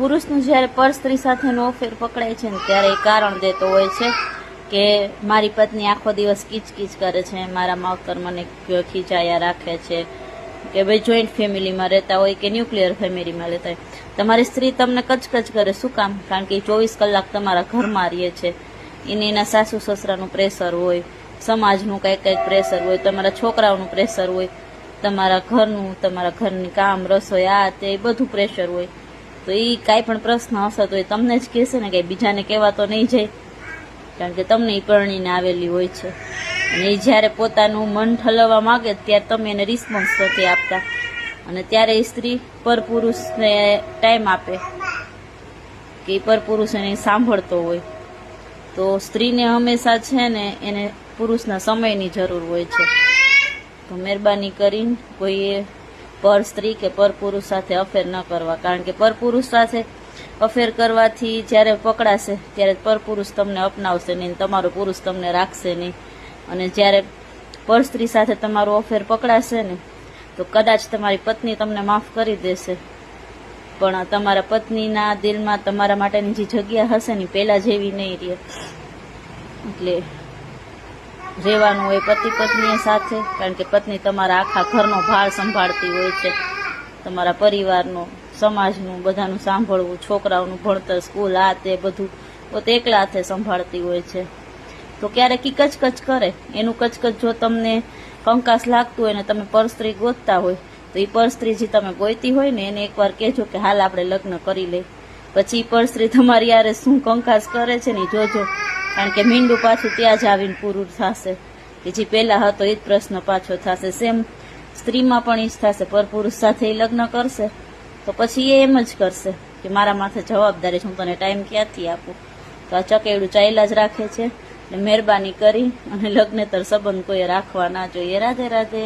પુરુષનું જ્યારે પર સ્ત્રી સાથેનો અફેર પકડાય છે ને ત્યારે એ કારણ દેતો હોય છે કે મારી પત્ની આખો દિવસ કીચકીચ કરે છે, મારા માવતર મને ખીચાયા રાખે છે, કે ભાઈ જોઈન્ટ ફેમિલીમાં રહેતા હોય કે ન્યુક્લિયર ફેમિલીમાં રહેતા હોય, તમારી સ્ત્રી તમને કચકચ કરે. શું કામ? કારણ કે 24 કલાક તમારા ઘરમાં રહે છે. એને એના સાસુ સસરાનું પ્રેશર હોય, સમાજનું કંઈક પ્રેશર હોય, તમારા છોકરાઓનું પ્રેશર હોય, તમારા ઘરનું, તમારા ઘરની કામ, રસોઈ, આ તે બધું પ્રેશર હોય. તો એ કાંઈ પણ પ્રશ્ન હશે તો એ તમને જ કહેશે ને, કે બીજાને કહેવા તો નહીં જાય, કારણ કે તમને એ પરણીને આવેલી હોય છે. અને એ જ્યારે પોતાનું મન ઠલવવા માગે ત્યારે તમે એને રિસ્પોન્સ નથી આપતા, અને ત્યારે એ સ્ત્રી પરપુરુષને ટાઈમ આપે કે એ પરપુરુષ એને સાંભળતો હોય. તો સ્ત્રીને હંમેશા છે ને એને પુરુષના સમયની જરૂર હોય છે. તો મહેરબાની કરીને કોઈએ પર સ્ત્રી કે પર પુરુષ સાથે અફેર ન કરવા, કારણ કે પર પુરુષ સાથે અફેર કરવાથી જ્યારે પકડાશે ત્યારે પર પુરુષ તમને અપનાવશે નહીં, તમારો પુરુષ તમને રાખશે નહીં. અને જ્યારે પર સ્ત્રી સાથે તમારું અફેર પકડાશે ને તો કદાચ તમારી પત્ની તમને માફ કરી દેશે, પણ તમારા પત્નીના દિલમાં તમારા માટેની જે જગ્યા હશે ને પહેલાં જેવી નહીં રહે. એટલે રહેવાનું હોય પતિ પત્ની સાથે, કારણ કે પત્ની તમારા આખા ઘરનો ભાર સંભાળતી હોય છે, તમારા પરિવારનો, સમાજનું, બધાનું સાંભળવું, છોકરાઓનું ભણતર, સ્કૂલ, આ તે બધું પોતે એકલા હાથે સંભાળતી હોય છે. તો ક્યારેક ઈ કચકચ કરે, એનું કચકચ જો તમને કંકાસ લાગતું હોય ને તમે પર સ્ત્રી ગોતતા હોય તો એ પર સ્ત્રી જે તમે ગોઈતી હોય ને એને એકવાર કહેજો કે હાલ આપણે લગ્ન કરી લઈ. પછી પર સ્ત્રી તમારી યારે શું કંકાસ કરે છે ને જોજો, કારણ કે મીંડું પાછું ત્યાં જ આવીને પૂરું થશે, કે જે પહેલા હતો એ જ પ્રશ્ન પાછો થશે. સેમ સ્ત્રીમાં પણ એ જ થશે. પર પુરુષ સાથે એ લગ્ન કરશે તો પછી એ એમ જ કરશે કે મારા માથે જવાબદારી છે, હું તને ટાઈમ ક્યાંથી આપું. તો આ ચકેડું ચાલ્યા જ રાખે છે. મહેરબાની કરી અને લગ્નેતર સંબંધ કોઈ રાખવા ના જોઈએ. રાધે રાધે.